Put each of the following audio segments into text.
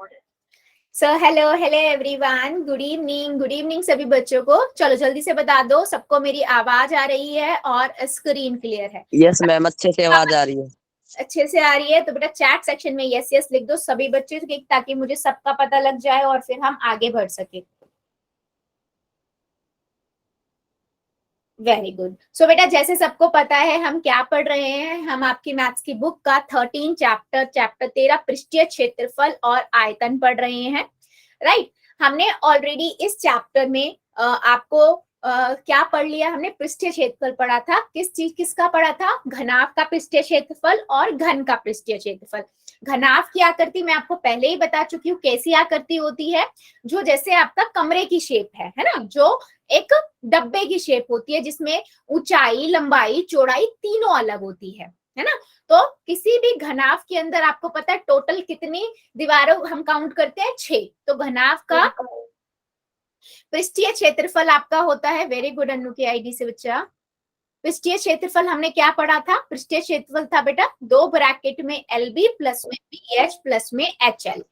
So hello hello everyone, good evening सभी बच्चों को। चलो जल्दी से बता दो सबको मेरी आवाज आ रही है और स्क्रीन क्लियर है? यस मैम, अच्छे से आवाज आ रही है। अच्छे से आ रही है तो बेटा चैट सेक्शन में यस यस लिख दो सभी बच्चे, ताकि मुझे सबका पता लग जाए और फिर हम आगे बढ़ सके। Very good. सो बेटा जैसे सबको पता है हम क्या पढ़ रहे हैं, हम आपकी मैथ्स की बुक का 13 चैप्टर 13 पृष्ठीय क्षेत्रफल और आयतन पढ़ रहे हैं। राइट। हमने ऑलरेडी इस चैप्टर में आपको क्या पढ़ लिया? हमने पृष्ठीय क्षेत्रफल पढ़ा था। किसका पढ़ा था? घनाभ का पृष्ठीय क्षेत्रफल और घन का पृष्ठीय क्षेत्रफल। घनाभ की आकृति मैं आपको पहले ही बता चुकी हूँ कैसी आकृति होती है, जो जैसे आपका कमरे की शेप है ना, जो एक डब्बे की शेप होती है जिसमें ऊंचाई, लंबाई, चौड़ाई तीनों अलग होती है ना। तो किसी भी घनाभ के अंदर आपको पता है टोटल कितनी दीवारों हम काउंट करते हैं? 6। तो घनाभ का पृष्ठीय क्षेत्रफल आपका होता है, वेरी गुड अन्नू की आईडी से बच्चा। पृष्ठीय क्षेत्रफल हमने क्या पढ़ा था? पृष्ठीय क्षेत्रफल था बेटा 2 ब्रैकेट में LB प्लस में BH प्लस में HL।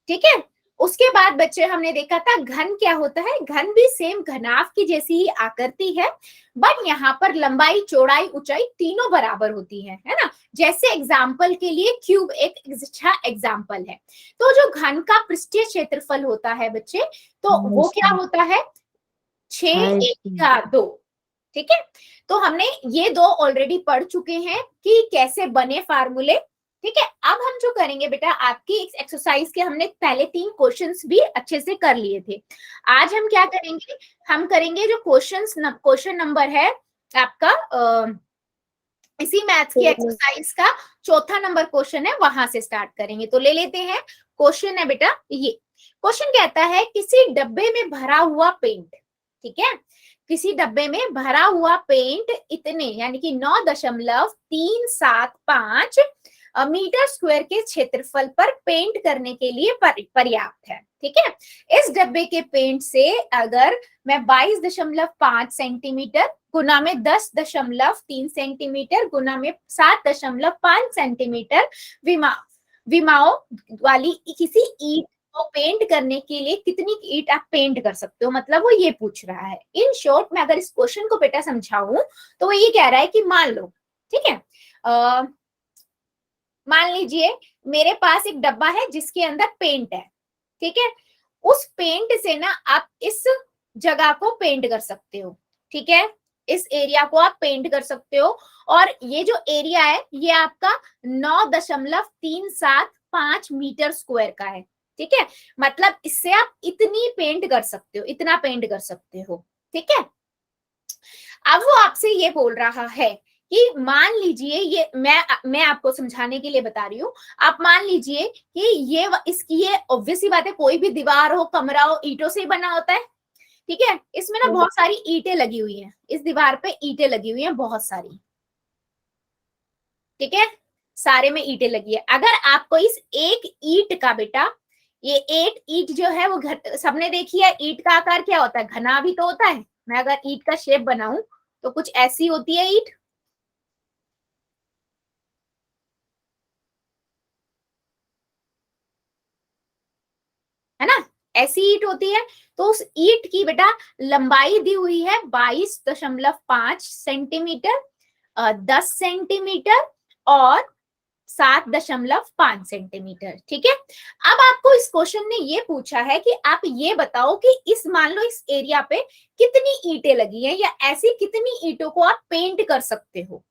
ठीक है। उसके बाद बच्चे हमने देखा था घन क्या होता है। घन भी सेम घनाभ की जैसी ही आकृति है, बट यहाँ पर लंबाई, चौड़ाई, ऊंचाई तीनों बराबर होती है ना। जैसे एग्जाम्पल के लिए क्यूब एक अच्छा एग्जाम्पल है। तो जो घन का पृष्ठीय क्षेत्रफल होता है बच्चे, तो वो क्या होता है? 6 1 2। ठीक है। तो हमने ये दो ऑलरेडी पढ़ चुके हैं कि कैसे बने फार्मूले। ठीक है। अब हम जो करेंगे बेटा, आपकी एक्सरसाइज के हमने पहले 3 क्वेश्चंस भी अच्छे से कर लिए थे। आज हम क्या करेंगे? हम करेंगे जो क्वेश्चन नंबर है आपका इसी मैथ्स की एक्सरसाइज का चौथा नंबर क्वेश्चन है, वहां से स्टार्ट करेंगे। तो ले लेते हैं। क्वेश्चन है बेटा ये। क्वेश्चन कहता है किसी डब्बे में भरा हुआ पेंट, ठीक है, किसी डब्बे में भरा हुआ पेंट इतने यानी कि 9.375 मीटर स्क्वायर के क्षेत्रफल पर पेंट करने के लिए पर्याप्त है। ठीक है। इस डब्बे के पेंट से अगर मैं 22.5 सेंटीमीटर गुना में 10.3 सेंटीमीटर गुना में 7.5 सेंटीमीटर विमाओं वाली किसी ईंट को पेंट करने के लिए कितनी ईंट आप पेंट कर सकते हो, मतलब वो ये पूछ रहा है। इन शॉर्ट मैं अगर इस क्वेश्चन को बेटा समझाऊं तो वो ये कह रहा है कि मान लो, ठीक है, मान लीजिए मेरे पास एक डब्बा है जिसके अंदर पेंट है। ठीक है। उस पेंट से ना आप इस जगह को पेंट कर सकते हो। ठीक है। इस एरिया को आप पेंट कर सकते हो, और ये जो एरिया है ये आपका 9.375 मीटर स्क्वायर का है। ठीक है। मतलब इससे आप इतनी पेंट कर सकते हो, इतना पेंट कर सकते हो। ठीक है। अब वो आपसे ये बोल रहा है कि मान लीजिए, ये मैं आपको समझाने के लिए बता रही हूँ। आप मान लीजिए कि ये ऑब्वियस सी बात है, कोई भी दीवार हो, कमरा हो, ईंटों से ही बना होता है। ठीक है। इसमें ना बहुत सारी ईंटें लगी हुई हैं, इस दीवार पे ईंटें लगी हुई हैं बहुत सारी। ठीक है। सारे में ईंटें लगी है। अगर आपको इस एक ईंट का बेटा, ये एक ईंट जो है वो घर सबने देखी है, ईंट का आकार क्या होता है? घना भी तो होता है। मैं अगर ईंट का शेप बनाऊं तो कुछ ऐसी होती है ईंट, है ना, ऐसी ईंट होती है। तो उस ईंट की बेटा लंबाई दी हुई है 22.5 सेंटीमीटर, 10 सेंटीमीटर और 7.5 सेंटीमीटर। ठीक है। अब आपको इस क्वेश्चन ने ये पूछा है कि आप ये बताओ कि इस मान लो इस एरिया पे कितनी ईंटें लगी हैं, या ऐसी कितनी ईंटों को आप पेंट कर सकते हो।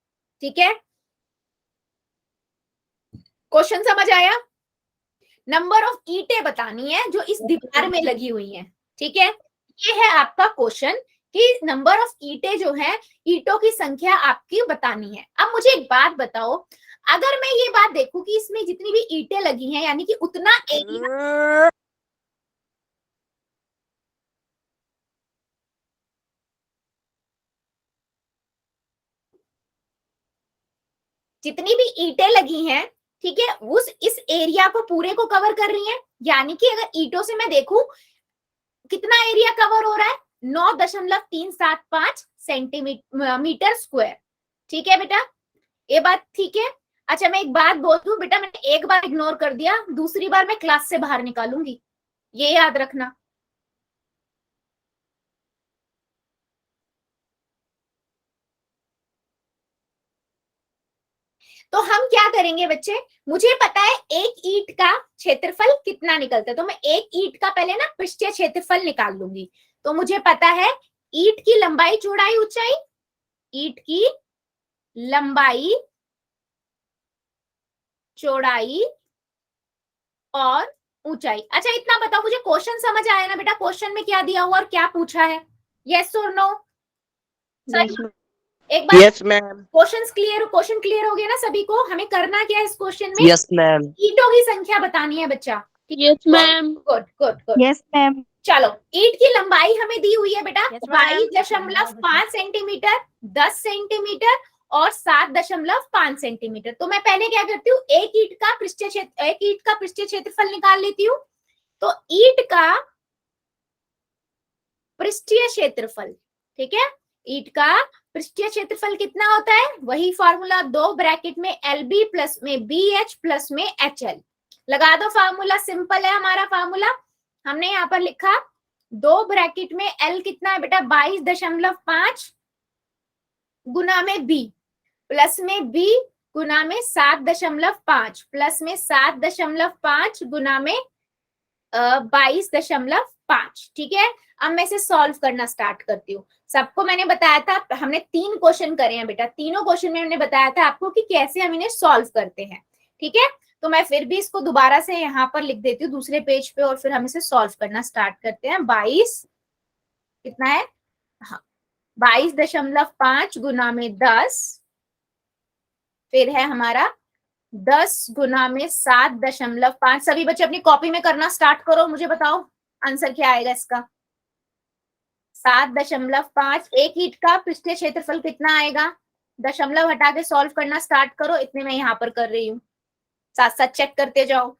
ठीक है। क्वेश्चन समझ आया? नंबर ऑफ ईंटें बतानी है जो इस दीवार में लगी हुई हैं। ठीक है। ये है आपका क्वेश्चन कि नंबर ऑफ ईंटें जो है, ईंटों की संख्या आपकी बतानी है। अब मुझे एक बात बताओ, अगर मैं ये बात देखूं कि इसमें जितनी भी ईंटें लगी हैं यानी कि उतना एरिया, जितनी भी ईंटें लगी हैं, ठीक है, उस इस एरिया को पूरे को कवर कर रही हैं। यानी कि अगर ईंटों से मैं देखूं कितना एरिया कवर हो रहा है, 9.375 सेंटीमीटर स्क्वायर। ठीक है बेटा, ये बात ठीक है। अच्छा मैं एक बात बोल दूं बेटा, मैंने एक बार इग्नोर कर दिया, दूसरी बार मैं क्लास से बाहर निकालूंगी, ये याद रखना। तो हम क्या करेंगे बच्चे, मुझे पता है एक ईंट का क्षेत्रफल कितना निकलता है, तो मैं एक ईंट का पहले ना पृष्ठीय क्षेत्रफल निकाल लूंगी। तो मुझे पता है ईंट की लंबाई चौड़ाई ऊंचाई, ईंट की लंबाई चौड़ाई और ऊंचाई। अच्छा इतना बताओ, मुझे क्वेश्चन समझ आया ना बेटा, क्वेश्चन में क्या दिया हुआ और क्या पूछा है, यस और नो? यस एक बार यस मैम। क्वेश्चन क्लियर हो गया ना सभी को? हमें करना क्या है इस क्वेश्चन में, यस मैम। ईंटों की संख्या बतानी है बच्चा। Yes ma'am. Good good good. Yes ma'am. चलो ईंट की लंबाई हमें दी हुई है बेटा Yes, ma'am. 22.5 सेंटीमीटर, 10 सेंटीमीटर और 7.5 सेंटीमीटर। तो मैं पहले क्या करती हूँ, एक ईंट का पृष्ठीय क्षेत्रफल निकाल लेती हूँ। तो ईंट का पृष्ठीय क्षेत्रफल, ठीक है, ईंट का पृष्ठीय क्षेत्रफल कितना होता है, वही फॉर्मूला, दो ब्रैकेट में एल बी प्लस में बी एच प्लस में एच एल। लगा दो फार्मूला, सिंपल है हमारा फार्मूला। हमने यहाँ पर लिखा दो ब्रैकेट में एल कितना है बेटा 22.5 गुना में बी प्लस में बी गुना में 7.5 प्लस में 7.5 गुना में 22.5। ठीक है, अब मैं इसे सॉल्व करना स्टार्ट करती हूँ। सबको मैंने बताया था, हमने 3 क्वेश्चन करे हैं बेटा, तीनों क्वेश्चन में हमने बताया था आपको कि कैसे हम इन्हें सॉल्व करते हैं। ठीक है, तो मैं फिर भी इसको दोबारा से यहाँ पर लिख देती हूँ दूसरे पेज पे, और फिर हम इसे सॉल्व करना स्टार्ट करते हैं। 22 कितना है, हाँ 22.5 गुना में 10, फिर है हमारा 10 गुना में 7.5। सभी बच्चे अपनी कॉपी में करना स्टार्ट करो, मुझे बताओ आंसर क्या आएगा इसका। 7.5, एक ईंट का पृष्ठीय क्षेत्रफल कितना आएगा, दशमलव हटा के सॉल्व करना स्टार्ट करो, इतने मैं यहाँ पर कर रही हूँ, साथ साथ चेक करते जाओ।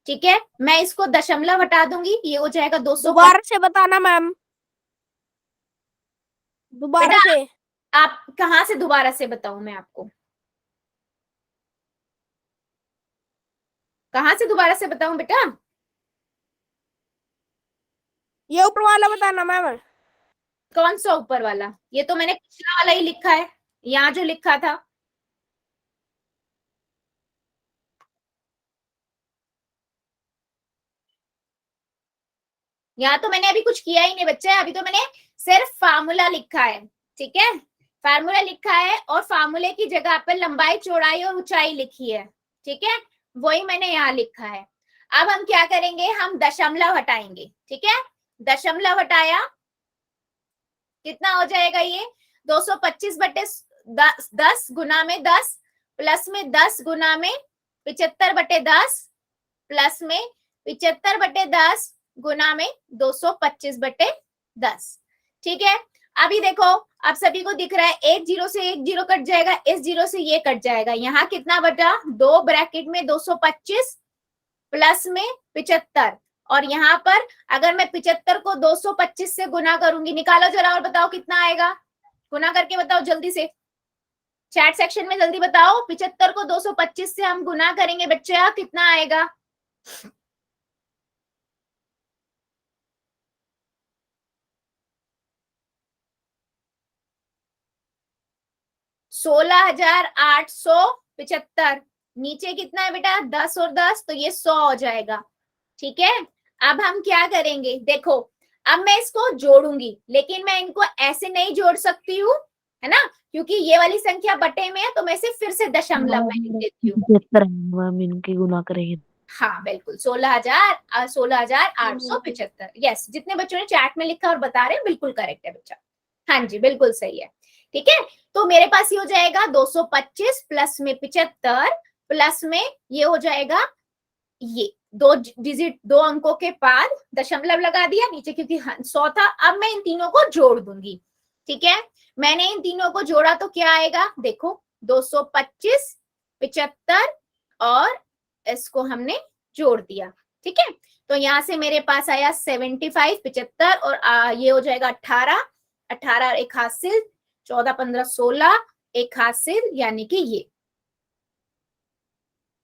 ठीक है, मैं इसको दशमलव हटा दूंगी, ये हो जाएगा 200। दोबारा से बताना मैम, दोबारा से। आप कहाँ से दोबारा से बताऊं मैं आपको, कहाँ से दोबारा से बताऊं बेटा? ये ऊपर वाला बताना मैम। कौन सा ऊपर वाला, ये तो मैंने पिछला वाला ही लिखा है, यहाँ जो लिखा था। यहाँ तो मैंने अभी कुछ किया ही नहीं बच्चे, अभी तो मैंने सिर्फ फार्मूला लिखा है। ठीक है, फार्मूला लिखा है और फार्मूले की जगह पर लंबाई चौड़ाई और ऊंचाई लिखी है। ठीक है, वही मैंने यहाँ लिखा है। अब हम क्या करेंगे, हम दशमलव हटाएंगे। ठीक है, दशमलव हटाया, कितना हो जाएगा ये 225/10 गुना में 10 प्लस में 10 गुना में 75/10 प्लस में 75/10 गुना में 225/10। ठीक है, अभी देखो, आप सभी को दिख रहा है एक जीरो से एक जीरो कट जाएगा, इस जीरो से ये कट जाएगा, यहाँ कितना बचा, दो ब्रैकेट में 225 प्लस में 75, और यहाँ पर अगर मैं 75 को 225 से गुना करूंगी, निकालो जरा और बताओ कितना आएगा, गुना करके बताओ जल्दी से, चैट सेक्शन में जल्दी बताओ। 75 को 225 से हम गुना करेंगे बच्चे, कितना आएगा? 16,875। नीचे कितना है बेटा 10 और 10, तो ये 100 हो जाएगा। ठीक है, अब हम क्या करेंगे, देखो अब मैं इसको जोड़ूंगी, लेकिन मैं इनको ऐसे नहीं जोड़ सकती हूँ, है ना, क्योंकि ये वाली संख्या बटे में है, तो मैं इसे फिर से दशमलव में लिख देती हूँ। इनकी गुना करेंगे। हाँ बिल्कुल, 16,875। यस, जितने बच्चों ने चैट में लिखा और बता रहे हैं बिल्कुल करेक्ट है बच्चा। हाँ जी बिल्कुल सही है। ठीक है, तो मेरे पास ये हो जाएगा 225 प्लस में 75 प्लस में ये हो जाएगा, ये दो डिजिट, दो अंकों के बाद दशमलव लगा दिया नीचे क्योंकि 100 था। अब मैं इन तीनों को जोड़ दूंगी। ठीक है, मैंने इन तीनों को जोड़ा तो क्या आएगा, देखो 225, 75 और इसको हमने जोड़ दिया। ठीक है, तो यहाँ से मेरे पास आया 75, 75 और ये हो जाएगा 18, 18 एक हासिल, 14, 15, 16 एक हासिल, यानी कि ये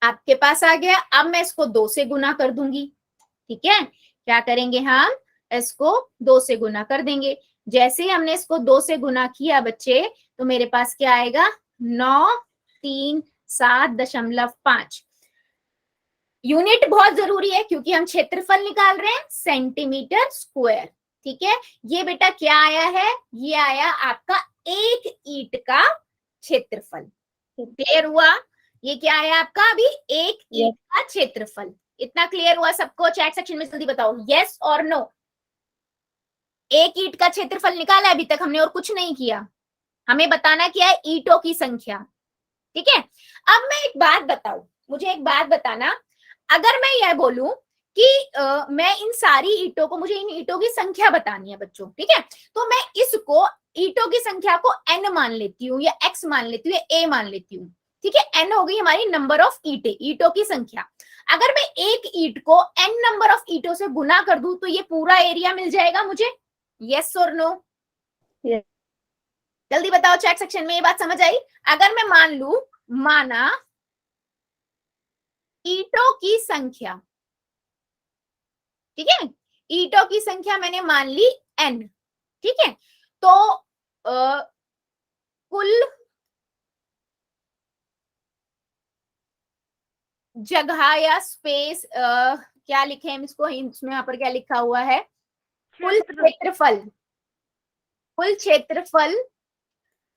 आपके पास आ गया। अब मैं इसको 2 से गुना कर दूंगी। ठीक है, क्या करेंगे हम, इसको 2 से गुना कर देंगे। जैसे ही हमने इसको 2 से गुना किया बच्चे, तो मेरे पास क्या आएगा, 937.5। यूनिट बहुत जरूरी है क्योंकि हम क्षेत्रफल निकाल रहे हैं सेंटीमीटर स्क्वायर। ठीक है, ये बेटा क्या आया है, ये आया आपका 1 ईंट का क्षेत्रफल। क्लियर हुआ, ये क्या आया आपका अभी, 1 ईंट का क्षेत्रफल। इतना क्लियर हुआ सबको? चैट सेक्शन में जल्दी बताओ यस और नो। 1 ईंट का क्षेत्रफल निकाला अभी तक हमने और कुछ नहीं किया, हमें बताना क्या है, ईंटों की संख्या। ठीक है, अब मैं एक बात बताऊं, मुझे एक बात बताना, अगर मैं यह बोलूं कि मैं इन सारी ईंटों को, मुझे इन ईंटों की संख्या बतानी है बच्चों, ठीक है, तो मैं इसको ईंटों की संख्या को n मान लेती हूँ या x मान लेती हूँ या a मान लेती हूँ। ठीक है, n हो गई हमारी नंबर ऑफ ईंटें, ईंटों की संख्या। अगर मैं एक ईंट को n नंबर ऑफ ईंटों से गुना कर दूं तो ये पूरा एरिया मिल जाएगा मुझे, यस और नो? जल्दी बताओ चैट सेक्शन में, ये बात समझ आई? अगर मैं मान लू, माना ईंटों की संख्या, ठीक है, ईंटों की संख्या मैंने मान ली n, ठीक है, तो कुल जगह या स्पेस, क्या लिखे हम इसको, इसमें यहाँ पर क्या लिखा हुआ है, कुल क्षेत्रफल, कुल क्षेत्रफल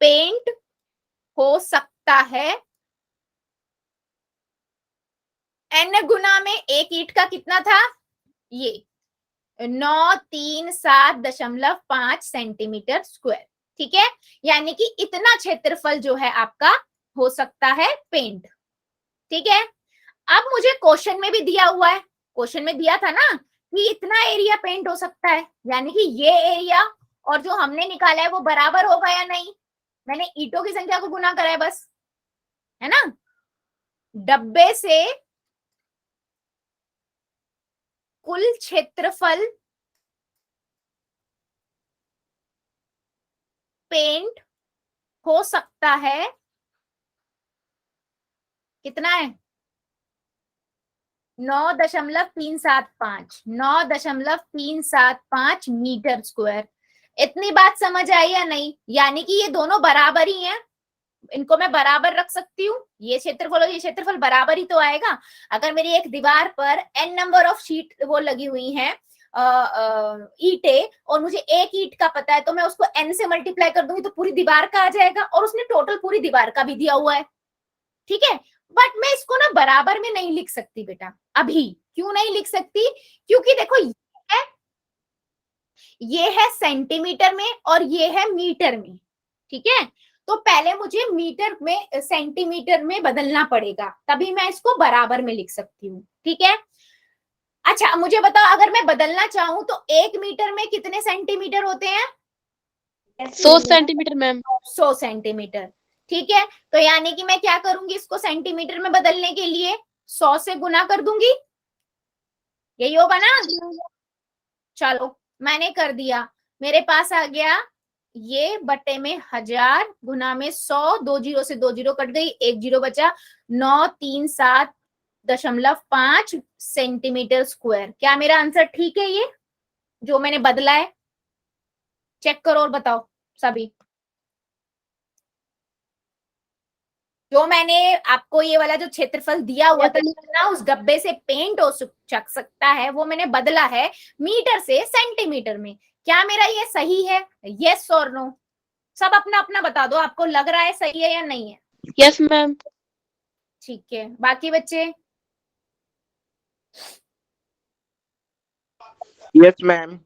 पेंट हो सकता है n गुना में 1 ईंट का कितना था, ये 937.5 सेंटीमीटर स्क्वायर। ठीक है, यानी कि इतना क्षेत्रफल जो है आपका हो सकता है पेंट। ठीक है, अब मुझे क्वेश्चन में भी दिया हुआ है, क्वेश्चन में दिया था ना कि इतना एरिया पेंट हो सकता है, यानी कि ये एरिया और जो हमने निकाला है वो बराबर होगा या नहीं, मैंने ईंटों की संख्या को गुना करा है बस, है ना। डब्बे से कुल क्षेत्रफल पेंट हो सकता है, कितना है, 9.375, 9.375 मीटर स्क्वायर। इतनी बात समझ आई या नहीं? यानी कि ये दोनों बराबर ही हैं, इनको मैं बराबर रख सकती हूँ, ये क्षेत्रफल और ये क्षेत्रफल बराबर ही तो आएगा। अगर मेरी एक दीवार पर n नंबर ऑफ शीट वो लगी हुई हैं ईंटें, और मुझे 1 ईंट का पता है, तो मैं उसको n से मल्टीप्लाई कर दूंगी तो पूरी दीवार का आ जाएगा, और उसने टोटल पूरी दीवार का भी दिया हुआ है। ठीक है, बट मैं इसको ना बराबर में नहीं लिख सकती बेटा अभी। क्यों नहीं लिख सकती? क्योंकि देखो ये है सेंटीमीटर में और ये है मीटर में। ठीक है, तो पहले मुझे मीटर में सेंटीमीटर में बदलना पड़ेगा, तभी मैं इसको बराबर में लिख सकती हूँ। ठीक है, अच्छा मुझे बताओ, अगर मैं बदलना चाहूं तो 1 मीटर में कितने सेंटीमीटर होते हैं? 100 सेंटीमीटर मैम। 100 सेंटीमीटर। ठीक है, तो यानी कि मैं क्या करूंगी, इसको सेंटीमीटर में बदलने के लिए 100 से गुना कर दूंगी, यही होगा ना। चलो मैंने कर दिया, मेरे पास आ गया ये बटे में 1000 गुना में 100, 2 जीरो से 2 जीरो कट गई, 1 जीरो बचा, 937.5 सेंटीमीटर स्क्वायर। क्या मेरा आंसर ठीक है ये जो मैंने बदला है? चेक करो और बताओ सभी। जो मैंने आपको ये वाला जो क्षेत्रफल दिया हुआ था ना, उस डब्बे से पेंट हो सकता है, वो मैंने बदला है मीटर से सेंटीमीटर में। क्या मेरा ये सही है, यस और नो? सब अपना अपना बता दो, आपको लग रहा है सही है या नहीं है? Yes ma'am. ठीक है, बाकी बच्चे? Yes ma'am.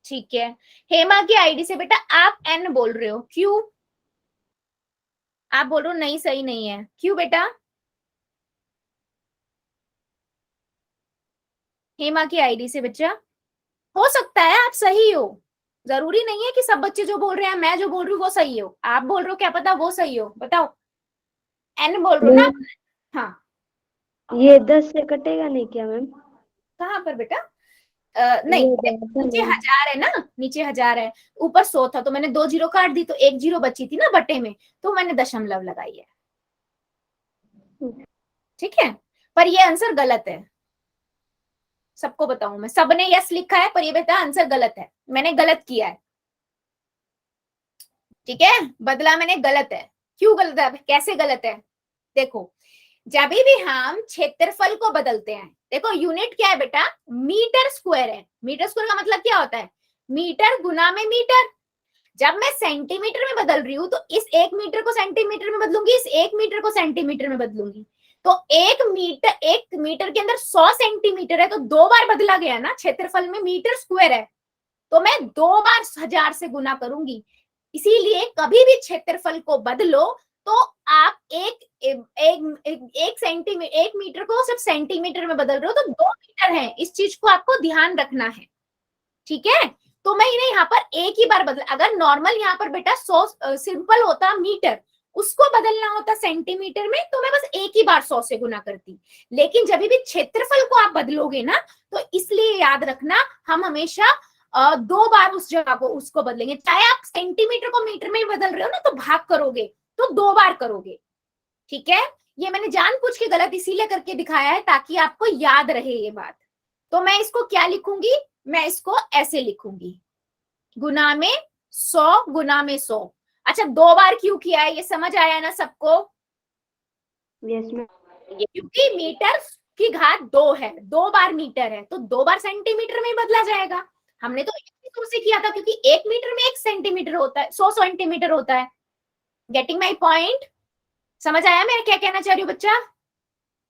ठीक है, हेमा की आईडी से बेटा आप एन बोल रहे हो, क्यों? आप बोल रहे हो नहीं सही नहीं है, क्यों बेटा? हेमा की आईडी से बच्चा, हो सकता है आप सही हो, जरूरी नहीं है कि सब बच्चे जो बोल रहे हैं, मैं जो बोल रही हूँ वो सही हो, आप बोल रहे हो क्या पता वो सही हो, बताओ। एन बोल रहे हो ना? हाँ, ये 10 से कटेगा नहीं क्या मैम? कहाँ पर बेटा? नहीं, नीचे 1000 है ना, नीचे 1000 है, ऊपर 100 था, तो मैंने 2 जीरो काट दी, तो 1 जीरो बची थी ना बटे में, तो मैंने दशमलव लगाई है। ठीक है, पर ये आंसर गलत है, सबको बताऊं मैं, सबने यस लिखा है पर ये बेटा आंसर गलत है, मैंने गलत किया है, ठीक है, बदला मैंने गलत है। क्यों गलत है, कैसे गलत है, देखो जब भी हम क्षेत्रफल को बदलते हैं, देखो यूनिट क्या है बेटा, मीटर स्क्वायर है, मीटर स्क्वायर का मतलब क्या होता है, मीटर गुना में मीटर। जब मैं सेंटीमीटर में बदल रही हूँ तो इस 1 मीटर को सेंटीमीटर में बदलूंगी, इस 1 मीटर को सेंटीमीटर में बदलूंगी, तो 1 मीटर के अंदर 100 सेंटीमीटर है, तो 2 बार बदला गया ना, क्षेत्रफल में मीटर स्क्वायर है तो मैं 2 बार 1000 से गुना करूंगी। इसीलिए कभी भी क्षेत्रफल को बदलो तो आप एक मीटर को सिर्फ सेंटीमीटर में बदल रहे हो तो 2 मीटर है, इस चीज को आपको ध्यान रखना है, ठीक है। तो मैं इन्हें यहाँ पर एक ही बार बदल, अगर नॉर्मल यहाँ पर बेटा 100 सिंपल होता मीटर, उसको बदलना होता सेंटीमीटर में, तो मैं बस एक ही बार 100 से गुना करती। लेकिन जब भी क्षेत्रफल को आप बदलोगे ना, तो इसलिए याद रखना हम हमेशा 2 बार उस जगह को उसको बदलेंगे। चाहे आप सेंटीमीटर को मीटर में बदल रहे हो ना, तो भाग करोगे तो 2 बार करोगे, ठीक है। ये मैंने जानबूझ के गलत इसीलिए करके दिखाया है ताकि आपको याद रहे ये बात। तो मैं इसको क्या लिखूंगी, मैं इसको ऐसे लिखूंगी, गुना में 100 गुना में 100। अच्छा 2 बार क्यों किया है, ये समझ आया ना सबको? Yes ma'am. क्योंकि मीटर की घात 2 है, 2 बार मीटर है तो 2 बार सेंटीमीटर में बदला जाएगा। हमने तो इसी सूत्र से किया था क्योंकि 1 मीटर में 1 सेंटीमीटर होता है, 100 सेंटीमीटर होता है। Getting my point? समझ आया मैं क्या कहना चाह रही हूँ बच्चा?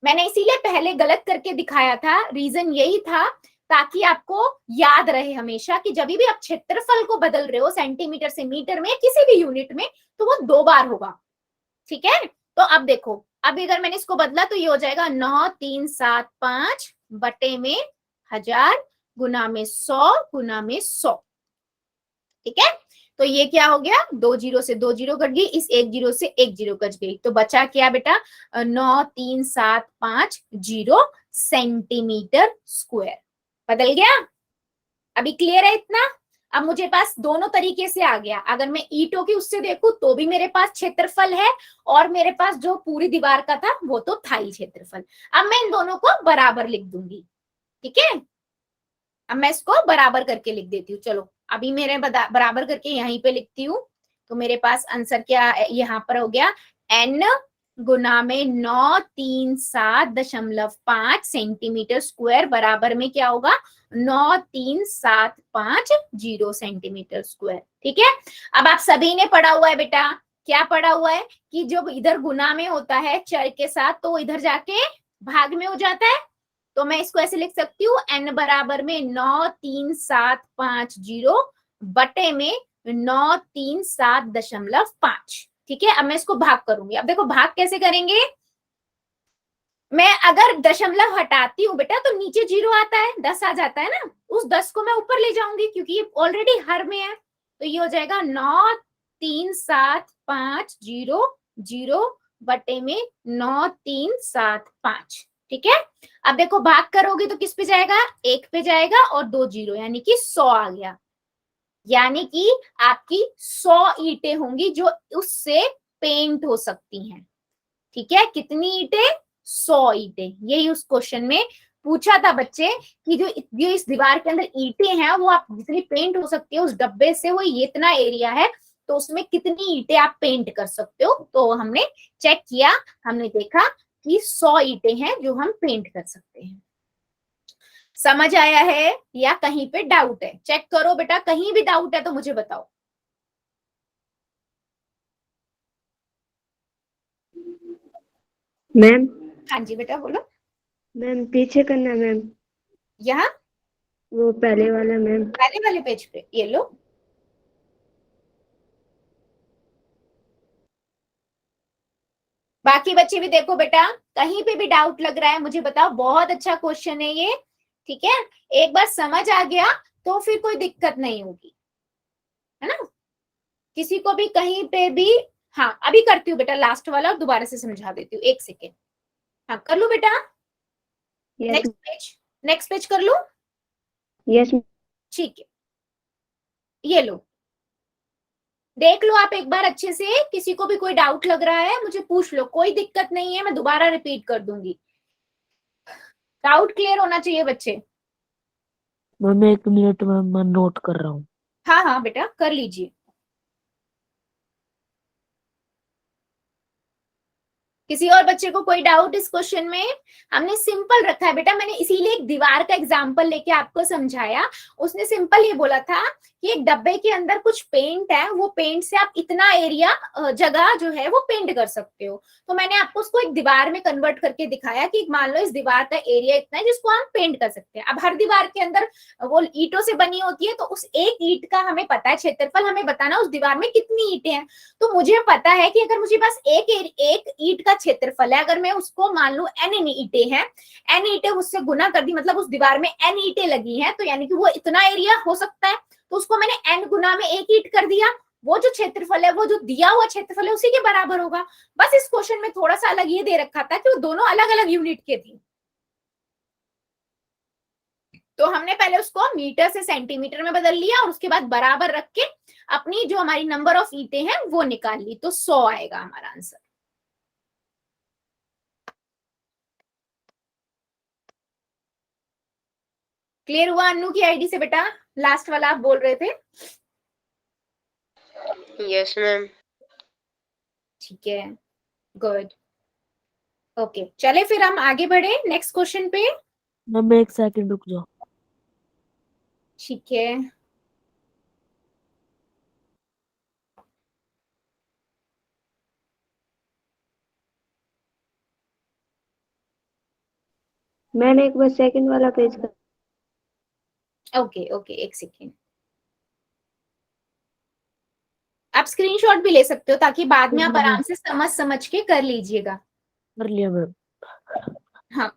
मैंने इसीलिए पहले गलत करके दिखाया था, रीजन यही था ताकि आपको याद रहे हमेशा कि जब भी आप क्षेत्रफल को बदल रहे हो सेंटीमीटर से मीटर में किसी भी यूनिट में, तो वो 2 बार होगा, ठीक है। तो अब देखो, अब अगर मैंने इसको बदला तो ये हो जाएगा 9375 बटे में 1000 गुना में 100 गुना में 100, ठीक है। तो ये क्या हो गया, 2 जीरो से 2 जीरो कट गई, इस 1 जीरो से 1 जीरो कट गई, तो बचा क्या बेटा 9375 सेंटीमीटर स्क्वायर। बदल गया? अभी क्लियर है इतना? अब मुझे पास दोनों तरीके से आ गया, अगर मैं ईंटों की उससे देखूं तो भी मेरे पास क्षेत्रफल है और मेरे पास जो पूरी दीवार का था वो तो था ही क्षेत्रफल। अब मैं इन दोनों को बराबर लिख दूंगी, ठीक है। अब मैं इसको बराबर करके लिख देती हूँ, चलो अभी मेरे बराबर करके यहीं पे लिखती हूँ। तो मेरे पास आंसर क्या यहाँ पर हो गया, n गुना में 937.5 सेंटीमीटर स्क्वायर बराबर में क्या होगा 93750 सेंटीमीटर स्क्वायर, ठीक है। अब आप सभी ने पढ़ा हुआ है बेटा, क्या पढ़ा हुआ है कि जब इधर गुना में होता है चर के साथ तो इधर जाके भाग में हो जाता है। तो मैं इसको ऐसे लिख सकती हूँ n बराबर में 93750 बटे में 937.5, ठीक है। अब मैं इसको भाग करूंगी, अब देखो भाग कैसे करेंगे, मैं अगर दशमलव हटाती हूँ बेटा तो नीचे 0 आता है, 10 आ जाता है ना, उस 10 को मैं ऊपर ले जाऊंगी क्योंकि ये ऑलरेडी हर में है, तो ये हो जाएगा 93750 बटे में 9375, ठीक है। अब देखो भाग करोगे तो किस पे जाएगा, 1 पे जाएगा और 2 जीरो यानी कि 100 आ गया, यानी कि आपकी 100 ईंटें होंगी जो उससे पेंट हो सकती हैं, ठीक है। कितनी ईंटें, 100 ईंटें। यही उस क्वेश्चन में पूछा था बच्चे कि जो इस दीवार के अंदर ईंटें हैं वो आप जितनी पेंट हो सकती है उस डब्बे से, वो ये इतना एरिया है तो उसमें कितनी ईंटें आप पेंट कर सकते हो। तो हमने चेक किया, हमने देखा कि 100 ईंटें हैं जो हम पेंट कर सकते हैं। समझ आया है या कहीं पे डाउट है? चेक करो बेटा, कहीं भी डाउट है तो मुझे बताओ। मैम। हाँ जी बेटा बोलो। मैम पीछे करना मैम, यहाँ वो पहले वाला मैम। पहले वाले पेज पे ये लो, बाकी बच्चे भी देखो बेटा, कहीं पे भी डाउट लग रहा है मुझे बताओ, बहुत अच्छा क्वेश्चन है ये, ठीक है। एक बार समझ आ गया तो फिर कोई दिक्कत नहीं होगी, है ना। किसी को भी कहीं पे भी, हाँ अभी करती हूँ बेटा लास्ट वाला और दोबारा से समझा देती हूँ, 1 सेकेंड। हाँ कर लूं बेटा, नेक्स्ट पेज कर लूं? यस। ठीक है, ये लो देख लो आप एक बार अच्छे से, किसी को भी कोई डाउट लग रहा है मुझे पूछ लो, कोई दिक्कत नहीं है, मैं दोबारा रिपीट कर दूंगी। डाउट क्लियर होना चाहिए बच्चे। मैम 1 मिनट मैम, मैं नोट कर रहा हूँ। हाँ हाँ बेटा कर लीजिए। किसी और बच्चे को कोई डाउट इस क्वेश्चन में? हमने सिंपल रखा है बेटा, मैंने इसीलिए एक दीवार का एग्जांपल लेके आपको समझाया। उसने सिंपल ये बोला था कि एक डब्बे के अंदर कुछ पेंट है, वो पेंट से आप इतना एरिया जगह जो है वो पेंट कर सकते हो। तो मैंने आपको उसको एक दीवार में कन्वर्ट करके दिखाया कि मान लो इस दीवार का एरिया इतना है जिसको हम पेंट कर सकते हैं। अब हर दीवार के अंदर वो ईंटों से बनी होती है, तो उस एक ईंट का हमें पता है क्षेत्रफल, हमें बताना उस दीवार में कितनी ईंटें हैं। तो मुझे पता है कि अगर मुझे पास एक ईंट का क्षेत्रफल है, अगर मैं उसको मान लू n ईंटें हैं, n ईंटें उससे गुना कर दी, मतलब उस दीवार में n ईंटें लगी हैं, तो यानी कि वो इतना एरिया हो सकता है। तो उसको मैंने n गुना में एक ईंट कर दिया, वो जो क्षेत्रफल है, वो जो दिया हुआ क्षेत्रफल है उसी के बराबर होगा। बस इस क्वेश्चन में थोड़ा सा अलग ये दे रखा था कि वो दोनों अलग अलग यूनिट के थी, तो हमने पहले उसको मीटर से सेंटीमीटर में बदल लिया और उसके बाद बराबर रख के अपनी जो हमारी नंबर ऑफ ईंटें हैं वो निकाल ली, तो 100 आएगा हमारा आंसर। क्लियर हुआ अन्नू की आईडी से बेटा? लास्ट वाला आप बोल रहे थे। Yes ma'am. ठीक है, गुड। ओके चले फिर हम आगे बढ़े नेक्स्ट क्वेश्चन पे। मैम 1 सेकंड रुक जाओ। ठीक है, मैम एक बार सेकंड वाला पेज कर। ओके ओके एक सेकेंड। आप स्क्रीनशॉट भी ले सकते हो ताकि बाद में आप आराम से समझ समझ के कर लीजिएगा। कर लिया मैम। हाँ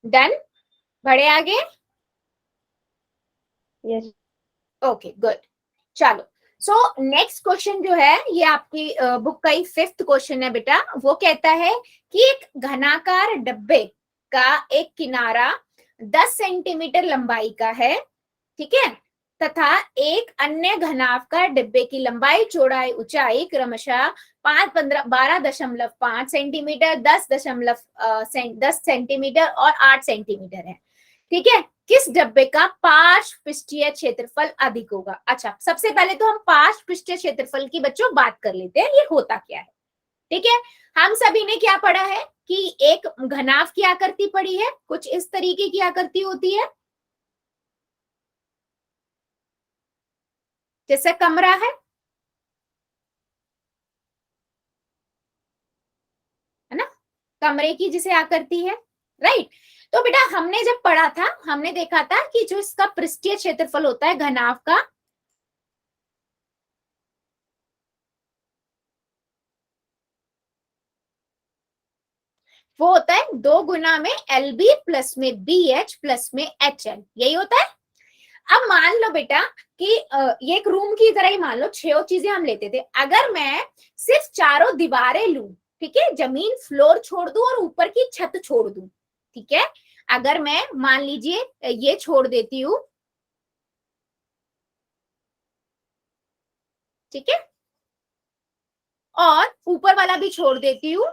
डन, बढ़े आगे। यस ओके गुड, चलो। सो नेक्स्ट क्वेश्चन जो है ये आपकी बुक का ही 5th क्वेश्चन है बेटा। वो कहता है कि एक घनाकार डब्बे का एक किनारा 10 सेंटीमीटर लंबाई का है, ठीक है, तथा एक अन्य घनाभ का डिब्बे की लंबाई चौड़ाई ऊंचाई क्रमशः 12.5 सेंटीमीटर, 10 सेंटीमीटर और 8 सेंटीमीटर है, ठीक है। किस डब्बे का पार्श्व पृष्ठीय क्षेत्रफल अधिक होगा? अच्छा सबसे पहले तो हम पार्श्व पृष्ठीय क्षेत्रफल की बच्चों बात कर लेते हैं, ये होता क्या है। ठीक है, हम सभी ने क्या पढ़ा है कि एक घनाभ की आकृति पढ़ी है, कुछ इस तरीके की आकृति होती है, जैसे कमरा है ना, कमरे की जिसे आकृति है, राइट। तो बेटा हमने जब पढ़ा था हमने देखा था कि जो इसका पृष्ठीय क्षेत्रफल होता है घनाभ का, वो होता है 2 गुना में LB प्लस में BH प्लस में HL, यही होता है। अब मान लो बेटा कि ये एक रूम की तरह ही मान लो 6 चीजें हम लेते थे, अगर मैं सिर्फ चारों दीवारें लूं, ठीक है, जमीन फ्लोर छोड़ दूं और ऊपर की छत छोड़ दूं, ठीक है, अगर मैं मान लीजिए ये छोड़ देती हूं, ठीक है, और ऊपर वाला भी छोड़ देती हूं,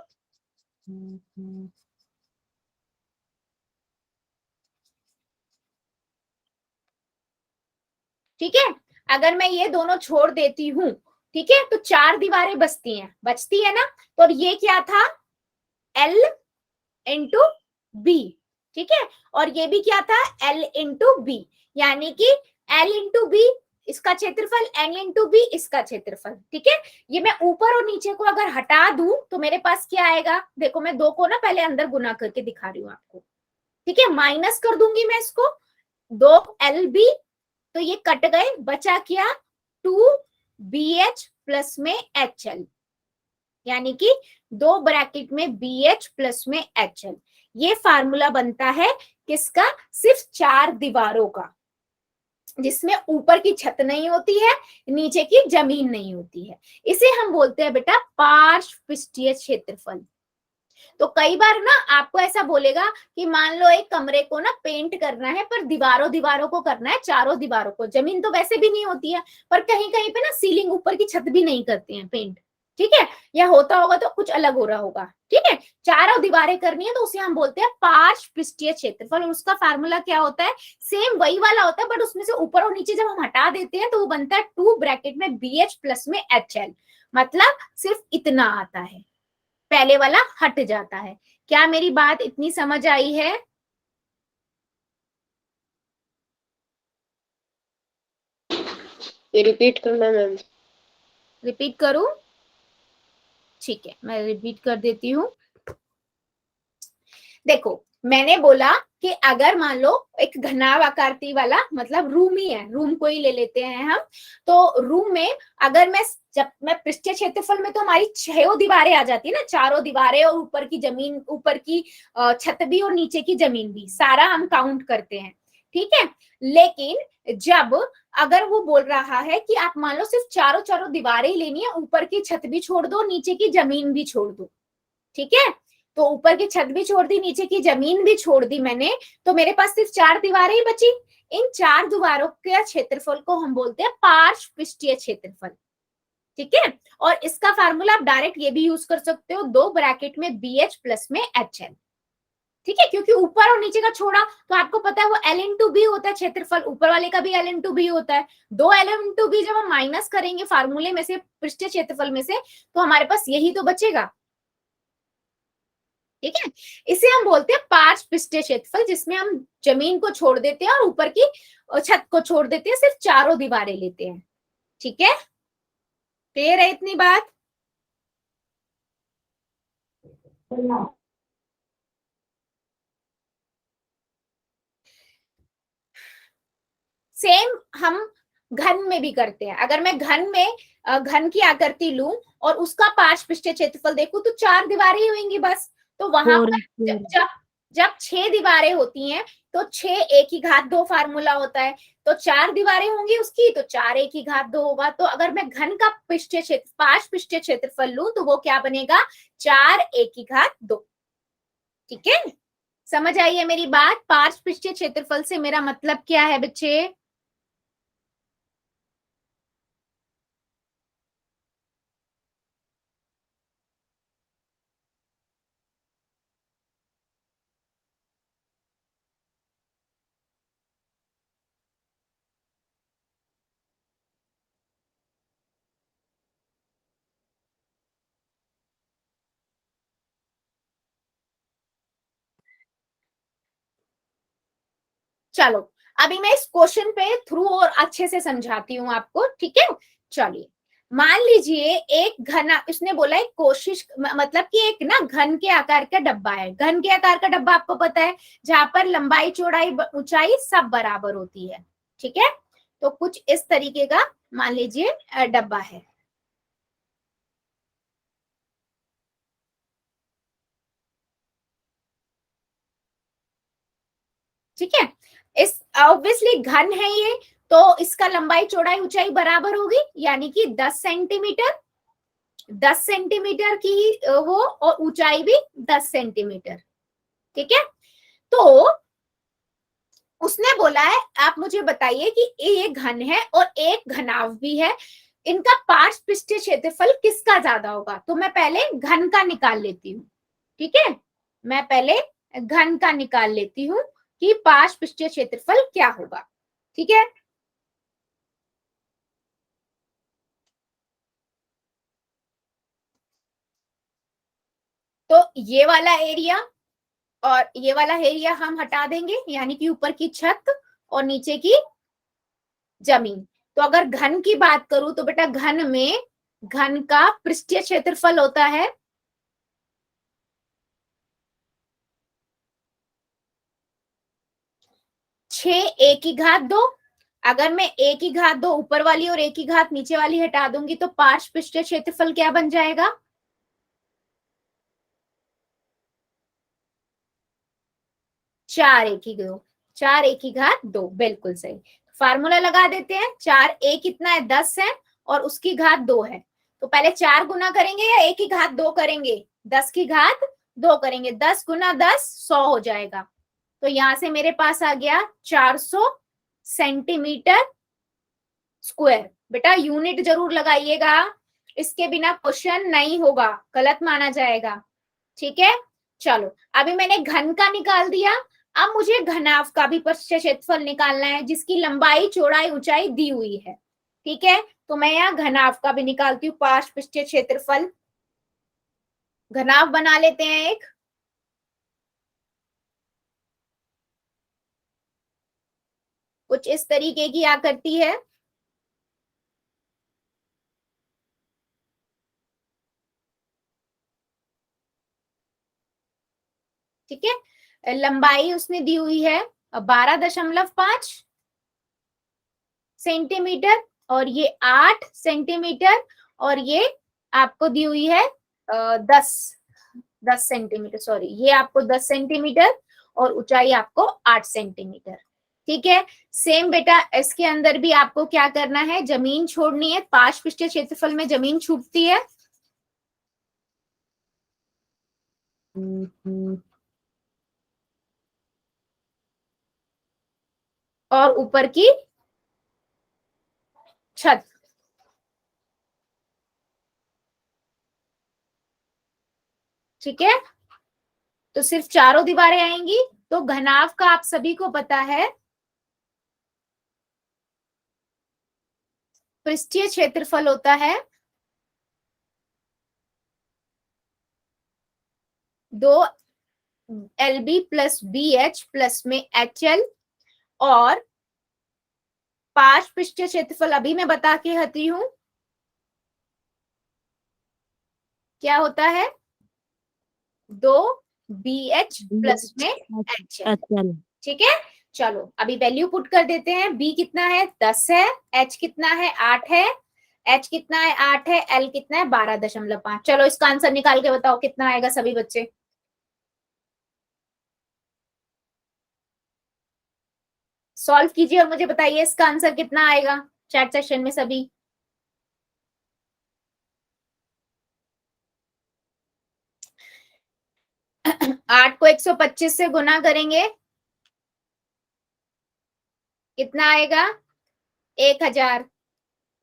ठीक है, अगर मैं ये दोनों छोड़ देती हूं, ठीक है, तो 4 दीवारें बचती है ना। तो ये क्या था L इंटू बी, ठीक है, और ये भी क्या था L इंटू बी, यानी कि L इंटू बी इसका क्षेत्रफल, L इंटू बी इसका क्षेत्रफल, ठीक है। ये मैं ऊपर और नीचे को अगर हटा दूं तो मेरे पास क्या आएगा, देखो मैं 2 को ना पहले अंदर गुना करके दिखा रही हूँ आपको, ठीक है, माइनस कर दूंगी मैं इसको, 2LB, तो ये कट गए, बचा क्या 2BH प्लस में HL, यानी कि 2 ब्रैकेट में BH प्लस में HL। ये फार्मूला बनता है किसका, सिर्फ 4 दीवारों का, जिसमें ऊपर की छत नहीं होती है, नीचे की जमीन नहीं होती है। इसे हम बोलते हैं बेटा पार्श्व पृष्ठीय क्षेत्रफल। तो कई बार ना आपको ऐसा बोलेगा कि मान लो एक कमरे को ना पेंट करना है, पर दीवारों दीवारों को करना है, चारों दीवारों को, जमीन तो वैसे भी नहीं होती है, पर कहीं कहीं पे ना सीलिंग ऊपर की छत भी नहीं करते हैं पेंट, ठीक है, या होता होगा तो कुछ अलग हो रहा होगा, ठीक है, चारों दीवारें करनी है तो उसे हम बोलते हैं पार्श्व पृष्ठीय क्षेत्रफल। और उसका फार्मूला क्या होता है, सेम वही वाला होता है, बट उसमें से ऊपर और नीचे जब हम हटा देते हैं तो वो बनता है 2 ब्रैकेट में BH प्लस में HL, मतलब सिर्फ इतना आता है, पहले वाला हट जाता है। क्या मेरी बात इतनी समझ आई है? ये रिपीट करना मैम। रिपीट करूं? ठीक है, मैं रिपीट कर देती हूँ। देखो, मैंने बोला कि अगर मान लो एक घनाभ आकृति वाला, मतलब रूम ही है, रूम को ही ले लेते हैं हम, तो रूम में अगर जब मैं पृष्ठीय क्षेत्रफल में तो हमारी 6 दीवारें आ जाती है ना, चारों दीवारें और ऊपर की जमीन, ऊपर की छत भी और नीचे की जमीन भी, सारा हम काउंट करते हैं, ठीक है। लेकिन जब अगर वो बोल रहा है कि आप मान लो सिर्फ चारों चारों दीवारें ही लेनी है, ऊपर की छत भी छोड़ दो, नीचे की जमीन भी छोड़ दो, ठीक है, तो ऊपर की छत भी छोड़ दी, नीचे की जमीन भी छोड़ दी मैंने, तो मेरे पास सिर्फ 4 दीवारें ही बची। इन 4 दीवारों के क्षेत्रफल को हम बोलते हैं पार्श्व पृष्ठीय क्षेत्रफल, ठीक है। और इसका फार्मूला आप डायरेक्ट ये भी यूज कर सकते हो, 2 ब्रैकेट में BH प्लस में HL, ठीक है, क्योंकि ऊपर और नीचे का छोड़ा तो आपको पता है वो L इंटू B होता है क्षेत्रफल, ऊपर वाले का भी L इंटू B होता है, 2 L इंटू B जब हम माइनस करेंगे फार्मूले में से, पृष्ठीय क्षेत्रफल में से, तो हमारे पास यही तो बचेगा, ठीक है। इसे हम बोलते हैं पार्श्व पृष्ठीय क्षेत्रफल, जिसमें हम जमीन को छोड़ देते हैं और ऊपर की छत को छोड़ देते हैं, सिर्फ चारों दीवारें लेते हैं, ठीक है। क्लियर है इतनी बात? सेम हम घन में भी करते हैं। अगर मैं घन में घन की आकृति लूं और उसका पार्श्व पृष्ठीय क्षेत्रफल देखूं तो 4 दीवारें ही होंगी बस, तो वहां पर जब जब 6 दीवारें होती हैं तो 6 एक की घात 2 फार्मूला होता है, तो 4 दीवारें होंगी उसकी, तो 4 एक की घात 2 होगा। तो अगर मैं घन का पृष्ठीय क्षेत्र, पार्श्व पृष्ठीय क्षेत्रफल लूं तो वो क्या बनेगा, 4 एक की घात 2, ठीक है। समझ आई है मेरी बात? पार्श्व पृष्ठीय क्षेत्रफल से मेरा मतलब क्या है बच्चे? चलो अभी मैं इस क्वेश्चन पे थ्रू और अच्छे से समझाती हूँ आपको, ठीक है। चलिए, मान लीजिए एक घना, इसने बोला है कोशिश, मतलब कि एक ना घन के आकार का डब्बा है। घन के आकार का डब्बा आपको पता है, जहां पर लंबाई चौड़ाई ऊंचाई सब बराबर होती है, ठीक है। तो कुछ इस तरीके का मान लीजिए डब्बा है, ठीक है। इस ऑब्वियसली घन है ये, तो इसका लंबाई चौड़ाई ऊंचाई बराबर होगी, यानी कि 10 सेंटीमीटर, 10 सेंटीमीटर की वो, और ऊंचाई भी 10 सेंटीमीटर, ठीक है। तो उसने बोला है आप मुझे बताइए कि ये घन है और एक घनाभ भी है, इनका पार्श्व पृष्ठीय क्षेत्रफल किसका ज्यादा होगा। तो मैं पहले घन का निकाल लेती हूँ, ठीक है, मैं पहले घन का निकाल लेती हूँ कि पार्श्व पृष्ठीय क्षेत्रफल क्या होगा, ठीक है। तो ये वाला एरिया और ये वाला एरिया हम हटा देंगे, यानी कि ऊपर की छत और नीचे की जमीन। तो अगर घन की बात करूं तो बेटा घन में घन का पृष्ठीय क्षेत्रफल होता है 6 एक की घात 2। अगर मैं एक की घात 2 ऊपर वाली और एक की घात नीचे वाली हटा दूंगी तो पार्श्व पृष्ठीय क्षेत्रफल क्या बन जाएगा, 4 एक की 2, 4 एक की घात 2, बिल्कुल सही। फार्मूला लगा देते हैं, 4 एक कितना है 10 है और उसकी घात 2 है, तो पहले 4 गुना करेंगे या एक की घात 2 करेंगे, 10 की घात 2 करेंगे, 10 गुना 10 100 हो जाएगा। तो यहां से मेरे पास आ गया 400 सेंटीमीटर स्क्वायर। बेटा यूनिट जरूर लगाइएगा, इसके बिना क्वेश्चन नहीं होगा, गलत माना जाएगा। ठीक है, चलो अभी मैंने घन का निकाल दिया, अब मुझे घनाभ का भी पृष्ठीय क्षेत्रफल निकालना है जिसकी लंबाई चौड़ाई ऊंचाई दी हुई है। ठीक है, तो मैं यहाँ घनाभ का भी निकालती हूँ, पार्श्व पृष्ठीय क्षेत्रफल। घनाभ बना लेते हैं एक। कुछ इस तरीके की आकृति है। ठीक है, लंबाई उसने दी हुई है 12.5 सेंटीमीटर, और ये 8 सेंटीमीटर, और ये आपको दी हुई है 10 सेंटीमीटर, सॉरी ये आपको 10 सेंटीमीटर, और ऊंचाई आपको 8 सेंटीमीटर। ठीक है, सेम बेटा इसके अंदर भी आपको क्या करना है, जमीन छोड़नी है। पार्श्व पृष्ठीय क्षेत्रफल में जमीन छूटती है। और ऊपर की छत। ठीक है, तो सिर्फ चारों दीवारें आएंगी। तो घनाभ का आप सभी को पता है, पृष्ठीय क्षेत्रफल होता है 2 LB प्लस BH प्लस में HL, और पार्श्व पृष्ठीय क्षेत्रफल अभी मैं बता के हती हूं क्या होता है, 2BH प्लस में HL। ठीक है, चलो अभी वैल्यू पुट कर देते हैं। B कितना है, 10 है, H कितना है, 8 है, H कितना है, 8 है, L कितना है, 12.5। चलो इसका आंसर निकाल के बताओ कितना आएगा सभी बच्चे। सॉल्व कीजिए और मुझे बताइए इसका आंसर कितना आएगा चैट सेक्शन में सभी। आठ को 125 से गुना करेंगे, कितना आएगा, 1000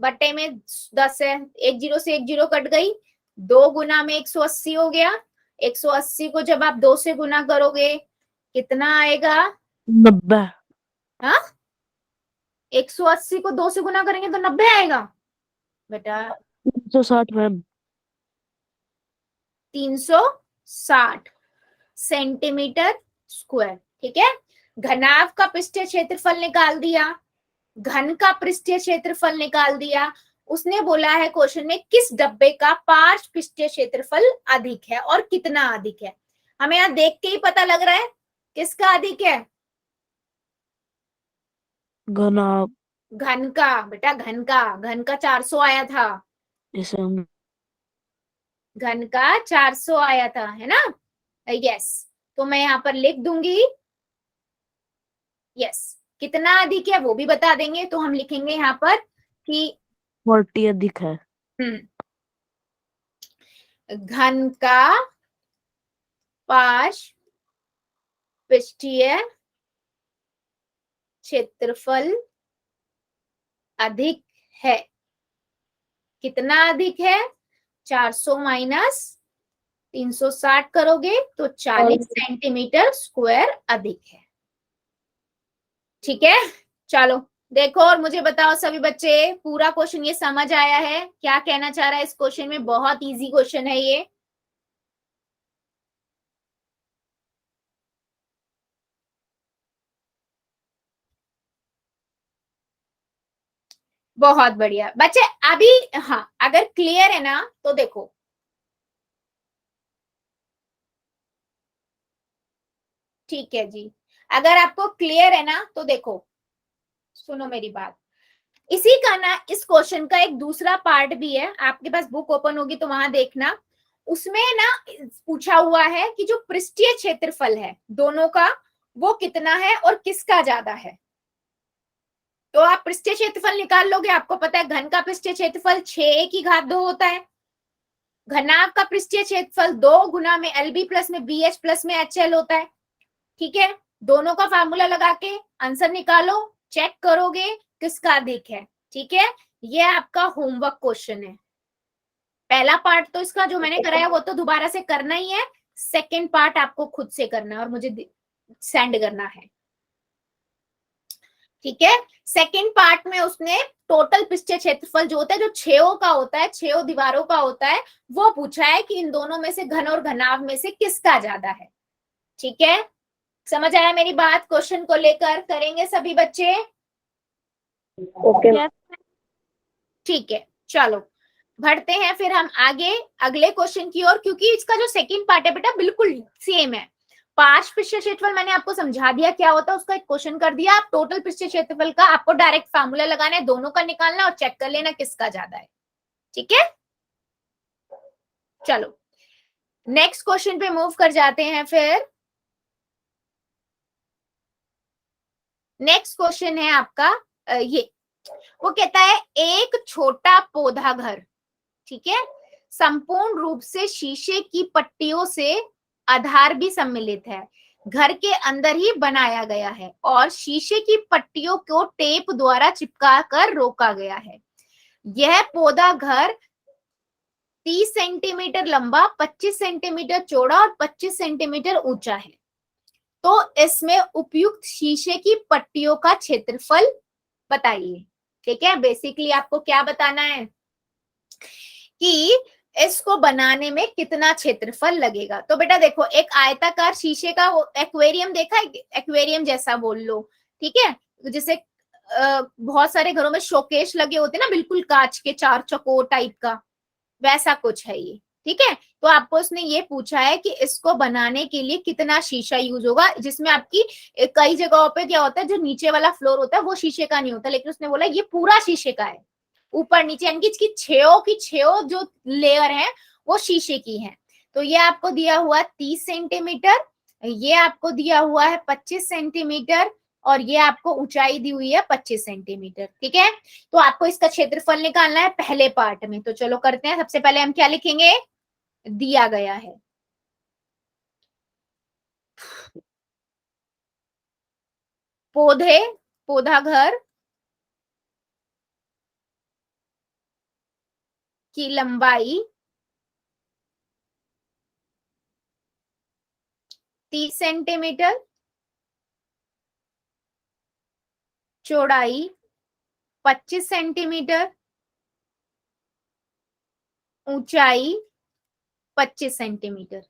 बट्टे में 10 है, एक जीरो से एक जीरो कट गई, 2 गुना में 180 हो गया। 180 को जब आप 2 से गुना करोगे कितना आएगा, 90। हाँ 180 को 2 से गुना करेंगे तो 90 आएगा बेटा, 360 मैम। 360 centimetre square. ठीक है, घनाभ का पृष्ठीय क्षेत्रफल निकाल दिया, घन का पृष्ठीय क्षेत्रफल निकाल दिया। उसने बोला है क्वेश्चन में किस डब्बे का पार्श्व पृष्ठीय क्षेत्रफल अधिक है और कितना अधिक है। हमें यहाँ देख के ही पता लग रहा है किसका अधिक है, घनाभ। घन का। बेटा घन का 400 आया था, जैसे हम घन का 400 आया था, है ना। यस, तो मैं यहाँ पर लिख दूंगी यस, कितना अधिक है वो भी बता देंगे। तो हम लिखेंगे यहाँ पर कि 40 अधिक है। घन का पार्श्व पृष्ठीय क्षेत्रफल अधिक है। कितना अधिक है, 400 माइनस 360 करोगे तो 40 सेंटीमीटर स्क्वायर अधिक है। ठीक है, चलो देखो और मुझे बताओ सभी बच्चे, पूरा क्वेश्चन ये समझ आया है, क्या कहना चाह रहा है इस क्वेश्चन में। बहुत इजी क्वेश्चन है ये। बहुत बढ़िया बच्चे। अभी हाँ, अगर क्लियर है ना तो देखो, ठीक है जी, अगर आपको क्लियर है ना तो देखो, सुनो मेरी बात। इसी का ना, इस क्वेश्चन का एक दूसरा पार्ट भी है, आपके पास बुक ओपन होगी तो वहां देखना। उसमें ना पूछा हुआ है कि जो पृष्ठीय क्षेत्रफल है दोनों का वो कितना है और किसका ज्यादा है। तो आप पृष्ठीय क्षेत्रफल निकाल लोगे, आपको पता है घन का पृष्ठीय क्षेत्रफल 6 की घात 2 होता है। घनाभ का पृष्ठीय क्षेत्रफल 2 गुना में LB प्लस में BH प्लस में HL होता है। ठीक है, दोनों का फार्मूला लगा के आंसर निकालो, चेक करोगे किसका अधिक है। ठीक है, ये आपका होमवर्क क्वेश्चन है। पहला पार्ट तो इसका जो मैंने कराया वो तो दोबारा से करना ही है, सेकेंड पार्ट आपको खुद से करना है और मुझे सेंड करना है। ठीक है, सेकेंड पार्ट में उसने टोटल पृष्ठीय क्षेत्रफल जो होता है, जो 6 का होता है, 6 दीवारों का होता है, वो पूछा है कि इन दोनों में से घन और घनाभ में से किसका ज्यादा है। ठीक है, समझ आया मेरी बात? क्वेश्चन को लेकर करेंगे सभी बच्चे? ओके। ठीक है, चलो बढ़ते हैं फिर हम आगे अगले क्वेश्चन की ओर, क्योंकि इसका जो सेकंड पार्ट है बेटा बिल्कुल सेम है। पार्श्व पृष्ठीय क्षेत्रफल मैंने आपको समझा दिया क्या होता है, उसका एक क्वेश्चन कर दिया। आप टोटल पृष्ठीय क्षेत्रफल का आपको डायरेक्ट फार्मूला लगाना है, दोनों का निकालना और चेक कर लेना किसका ज्यादा है। ठीक है, चलो नेक्स्ट क्वेश्चन पे मूव कर जाते हैं। फिर नेक्स्ट क्वेश्चन है आपका ये, वो कहता है एक छोटा पौधा घर, ठीक है, संपूर्ण रूप से शीशे की पट्टियों से आधार भी सम्मिलित है, घर के अंदर ही बनाया गया है और शीशे की पट्टियों को टेप द्वारा चिपका कर रोका गया है। यह पौधा घर 30 सेंटीमीटर लंबा, 25 सेंटीमीटर चौड़ा और 25 सेंटीमीटर ऊंचा है। तो इसमें उपयुक्त शीशे की पट्टियों का क्षेत्रफल बताइए। ठीक है, बेसिकली आपको क्या बताना है कि इसको बनाने में कितना क्षेत्रफल लगेगा। तो बेटा देखो, एक आयताकार शीशे का एक्वेरियम देखा है, एक्वेरियम जैसा बोल लो। ठीक है, जैसे बहुत सारे घरों में शोकेश लगे होते हैं ना, बिल्कुल कांच के, चार चौकोर टाइप का, वैसा कुछ है ये। ठीक है, तो आपको उसने ये पूछा है कि इसको बनाने के लिए कितना शीशा यूज होगा, जिसमें आपकी कई जगहों पे क्या होता है, जो नीचे वाला फ्लोर होता है वो शीशे का नहीं होता, लेकिन उसने बोला ये पूरा शीशे का है, ऊपर नीचे, यानी कि इसकी 6 की 6 जो लेयर है वो शीशे की है। तो ये आपको दिया हुआ 30 सेंटीमीटर, ये आपको दिया हुआ है 25 सेंटीमीटर और ये आपको ऊंचाई दी हुई है 25 सेंटीमीटर। ठीक है, तो आपको इसका क्षेत्रफल निकालना है पहले पार्ट में। तो चलो करते हैं। सबसे पहले हम क्या लिखेंगे, दिया गया है पौधा घर की लंबाई 30 सेंटीमीटर, चौड़ाई 25 सेंटीमीटर, ऊंचाई 25 सेंटीमीटर।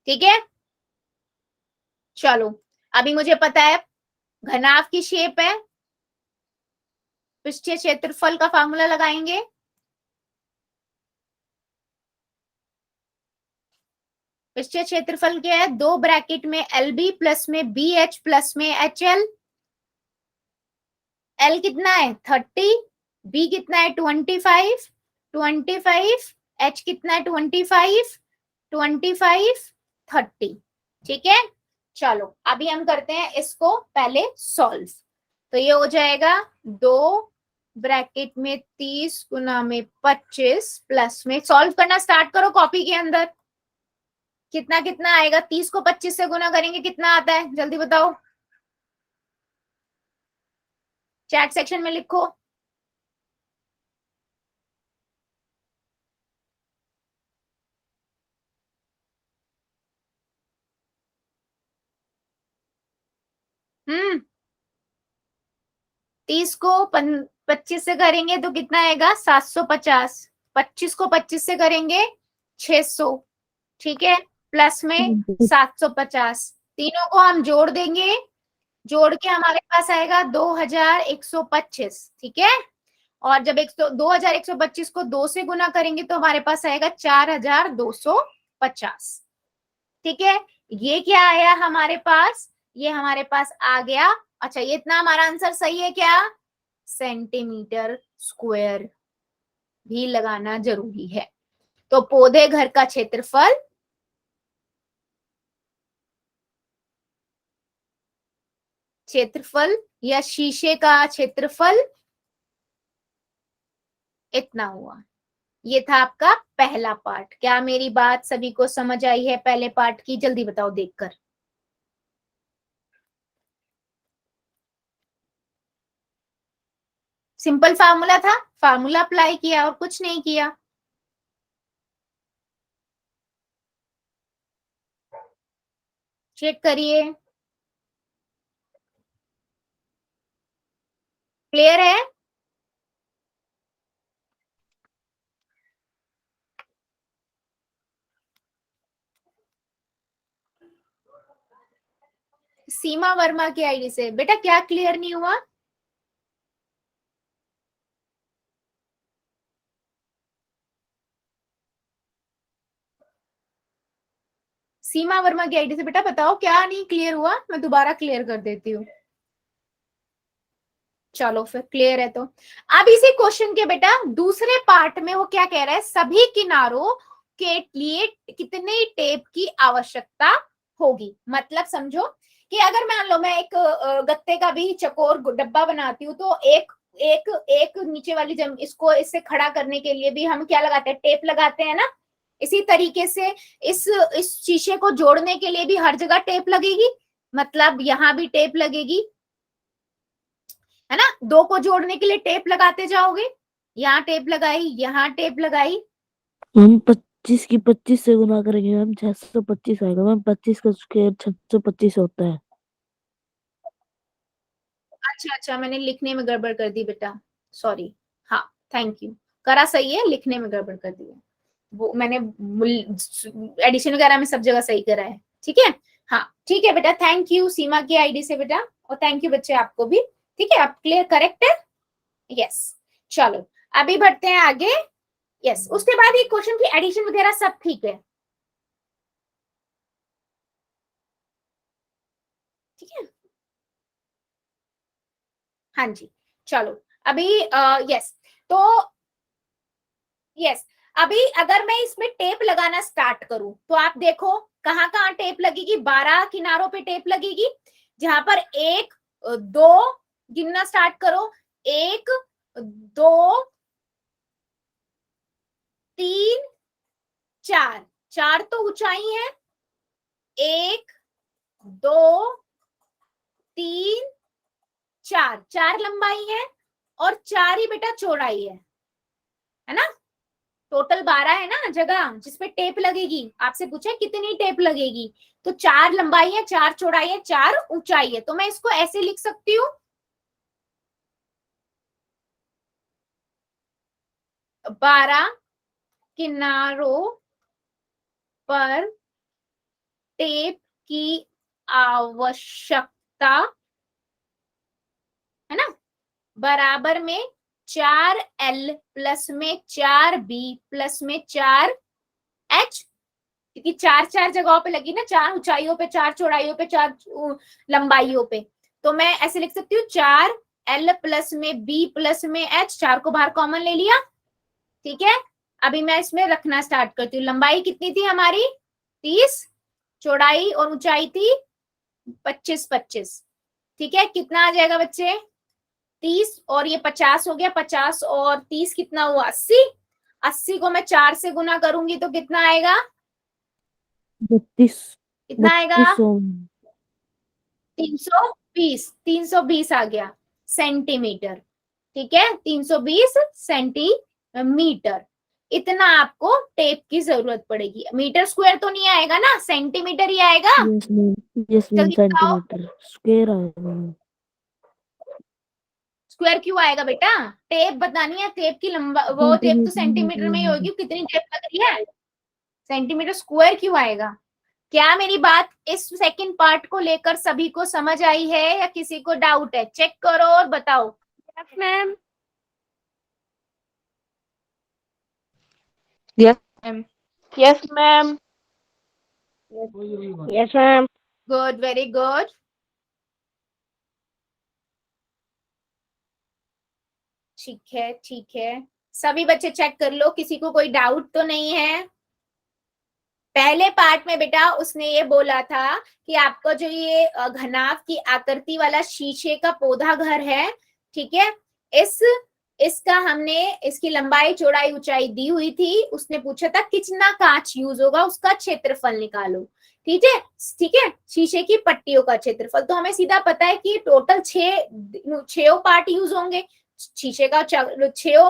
ठीक है, चलो अभी मुझे पता है घनाभ की शेप है, पृष्ठीय क्षेत्रफल का फार्मूला लगाएंगे। पृष्ठीय क्षेत्रफल क्या है, 2 ब्रैकेट में LB प्लस में BH प्लस में HL। L कितना है 30, B कितना है 25, H कितना है 25, 30। ठीक है, चलो अभी हम करते हैं इसको पहले सॉल्व। तो ये हो जाएगा 2 ब्रैकेट में 30 गुना में 25 प्लस में, सॉल्व करना स्टार्ट करो कॉपी के अंदर। कितना कितना आएगा, 30 को 25 से गुना करेंगे कितना आता है, जल्दी बताओ, चैट सेक्शन में लिखो। हम्म, 30 को 25 से करेंगे तो कितना आएगा 750, 25 को 25 से करेंगे 600। ठीक है, प्लस में 750, तीनों को हम जोड़ देंगे, जोड़ के हमारे पास आएगा 2125। ठीक है, और जब 2125 को 2 से गुना करेंगे तो हमारे पास आएगा 4250। ठीक है, ये क्या आया हमारे पास, ये हमारे पास आ गया। अच्छा, ये इतना हमारा आंसर सही है क्या, सेंटीमीटर स्क्वायर भी लगाना जरूरी है। तो पौधे घर का क्षेत्रफल या शीशे का क्षेत्रफल इतना हुआ। ये था आपका पहला पार्ट। क्या मेरी बात सभी को समझ आई है पहले पार्ट की? जल्दी बताओ देखकर। सिंपल फार्मूला था, फार्मूला अप्लाई किया और कुछ नहीं किया। चेक करिए, क्लियर है? सीमा वर्मा की आईडी से बेटा क्या क्लियर नहीं हुआ? सीमा वर्मा की आईडी से बेटा बताओ क्या नहीं क्लियर हुआ, मैं दोबारा क्लियर कर देती हूँ। चलो फिर क्लियर है तो अब इसी क्वेश्चन के बेटा दूसरे पार्ट में वो क्या कह रहा है, सभी किनारों के लिए कितने टेप की आवश्यकता होगी। मतलब समझो कि अगर मान लो मैं एक गत्ते का भी चकोर डब्बा बनाती हूँ तो एक एक एक नीचे वाली इसको इससे खड़ा करने के लिए भी हम क्या लगाते हैं, टेप लगाते हैं ना। इसी तरीके से इस शीशे को जोड़ने के लिए भी हर जगह टेप लगेगी, मतलब यहाँ भी टेप लगेगी, है ना। दो को जोड़ने के लिए टेप लगाते जाओगे, यहाँ टेप लगाई, यहाँ टेप लगाई। हम 25 की 25 से गुना करेंगे मैम, 625 आएगा मैम। 25 का स्क्वायर 625 होता है। अच्छा, मैंने लिखने में गड़बड़ कर दी बेटा, सॉरी। हाँ थैंक यू, करा सही है, लिखने में गड़बड़ कर दी है वो मैंने, एडिशन वगैरह में सब जगह सही करा है। ठीक है, हाँ ठीक है बेटा, थैंक यू सीमा की आईडी से बेटा, और थैंक यू बच्चे आपको भी। ठीक है, आप क्लियर करेक्ट है? यस, चलो अभी बढ़ते हैं आगे। यस, उसके बाद एक क्वेश्चन की एडिशन वगैरह सब ठीक है। ठीक है, हाँ जी, चलो अभी यस तो यस अभी अगर मैं इसमें टेप लगाना स्टार्ट करूं तो आप देखो कहाँ कहाँ टेप लगेगी। 12 किनारों पे टेप लगेगी, जहां पर 1 2 गिनना स्टार्ट करो, 1 2 3 4, 4 तो ऊंचाई है, 1 2 3 4, 4 लंबाई है और 4 ही बेटा चौड़ाई है ना। टोटल 12 है ना जगह जिसपे टेप लगेगी। आपसे पूछा कितनी टेप लगेगी, तो 4 लंबाई है, 4 चौड़ाई है, 4 ऊंचाई है। तो मैं इसको ऐसे लिख सकती हूँ, 12 किनारों पर टेप की आवश्यकता, है ना, बराबर में 4L प्लस में 4B प्लस में 4H, क्योंकि 4 4 जगहों पे लगी ना, 4 ऊंचाइयों पे, 4 चौड़ाइयों पे, 4 लंबाइयों पे। तो मैं ऐसे लिख सकती हूँ 4L प्लस में B प्लस में H, 4 को बाहर कॉमन ले लिया। ठीक है, अभी मैं इसमें रखना स्टार्ट करती हूँ। लंबाई कितनी थी हमारी 30, चौड़ाई और ऊंचाई थी 25 25। ठीक है, कितना आ जाएगा बच्चे 30 और ये 50 हो गया, 50 और 30 कितना हुआ 80। 80 को मैं 4 से गुना करूंगी तो कितना आएगा, 32 कितना आएगा 32 320 आ गया सेंटीमीटर। ठीक है, 320 सेंटीमीटर, इतना आपको टेप की जरूरत पड़ेगी। मीटर स्क्वायर तो नहीं आएगा ना, सेंटीमीटर ही आएगा। यस मैम, यस मैम, जल्दी बताओ सेंटीमीटर स्क्वायर आएगा मैम। स्क्वायर क्यों आएगा बेटा, टेप बतानी है, टेप की लंबा वो टेप तो सेंटीमीटर में ही होगी, कितनी टेप लग रही है, सेंटीमीटर स्क्वायर क्यों आएगा। क्या मेरी बात इस सेकंड पार्ट को लेकर सभी को समझ आई है या किसी को डाउट है? चेक करो और बताओ। Yes ma'am. Yes ma'am. Yes ma'am. Yes ma'am. Good, very good. ठीक है ठीक है, सभी बच्चे चेक कर लो, किसी को कोई डाउट तो नहीं है। पहले पार्ट में बेटा उसने ये बोला था कि आपको जो ये घनाभ की आकृति वाला शीशे का पौधा घर है, ठीक है, इस इसका हमने इसकी लंबाई चौड़ाई ऊंचाई दी हुई थी, उसने पूछा था कितना कांच यूज होगा उसका क्षेत्रफल निकालो। ठीक है, ठीक है, शीशे की पट्टियों का क्षेत्रफल। तो हमें सीधा पता है कि टोटल 6 पार्ट यूज होंगे, शीशे का 6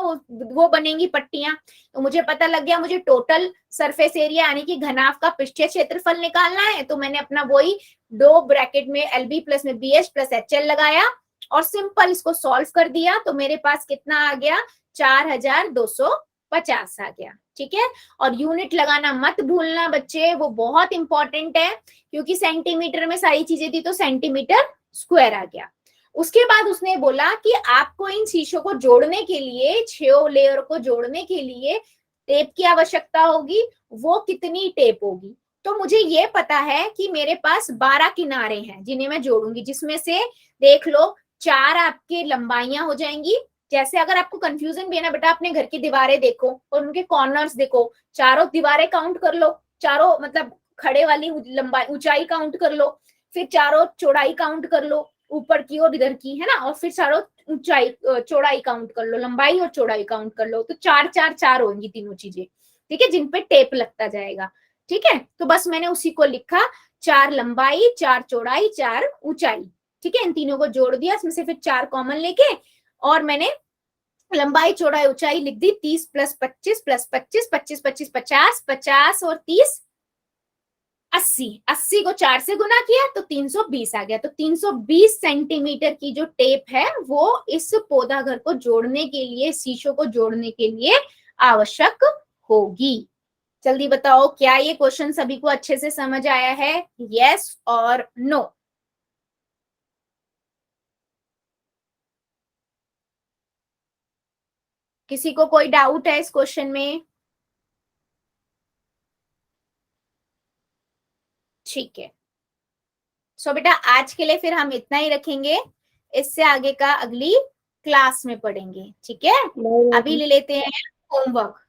वो बनेंगी पट्टियां। तो मुझे पता लग गया मुझे टोटल सरफेस एरिया यानी कि घनाभ का पृष्ठीय क्षेत्रफल निकालना है। तो मैंने अपना वही 2 ब्रैकेट में LB प्लस में BH प्लस HL लगाया और सिंपल इसको सॉल्व कर दिया। तो मेरे पास कितना आ गया, 4250 आ गया। ठीक है, और यूनिट लगाना मत भूलना बच्चे, वो बहुत इंपॉर्टेंट है, क्योंकि सेंटीमीटर में सारी चीजें थी तो सेंटीमीटर स्क्वायर आ गया। उसके बाद उसने बोला कि आपको इन शीशों को जोड़ने के लिए, 6 लेयर को जोड़ने के लिए टेप की आवश्यकता होगी। वो कितनी टेप होगी? तो मुझे ये पता है कि मेरे पास 12 किनारे हैं जिन्हें मैं जोड़ूंगी, जिसमें से देख लो 4 आपके लंबाइयां हो जाएंगी। जैसे अगर आपको कंफ्यूजन भी है ना बेटा, अपने घर की दीवारें देखो और उनके कॉर्नर्स देखो, चारों दीवारें काउंट कर लो, चारों मतलब खड़े वाली लंबाई ऊंचाई काउंट कर लो, फिर चारों चौड़ाई काउंट कर लो, ऊपर की और इधर की, है ना, और फिर चारों ऊंचाई चौड़ाई काउंट कर लो, लंबाई और चौड़ाई काउंट कर लो। तो 4 4 4 होंगी तीनों चीजें। ठीक है, जिन पे टेप लगता जाएगा। ठीक है, तो बस मैंने उसी को लिखा, 4 लंबाई, 4 चौड़ाई, 4 ऊंचाई। ठीक है, इन तीनों को जोड़ दिया, इसमें से फिर 4 कॉमन लेके और मैंने लंबाई चौड़ाई ऊंचाई लिख दी। 30 प्लस 25 प्लस 25, 25 25 50, 50 और 30 80, 80 को 4 से गुना किया तो 320 आ गया। तो 320 सेंटीमीटर की जो टेप है वो इस पौधा घर को जोड़ने के लिए, शीशों को जोड़ने के लिए आवश्यक होगी। जल्दी बताओ, क्या ये क्वेश्चन सभी को अच्छे से समझ आया है? यस और नो? किसी को कोई डाउट है इस क्वेश्चन में? ठीक है, सो बेटा आज के लिए फिर हम इतना ही रखेंगे, इससे आगे का अगली क्लास में पढ़ेंगे। ठीक है, अभी ले लेते हैं होमवर्क।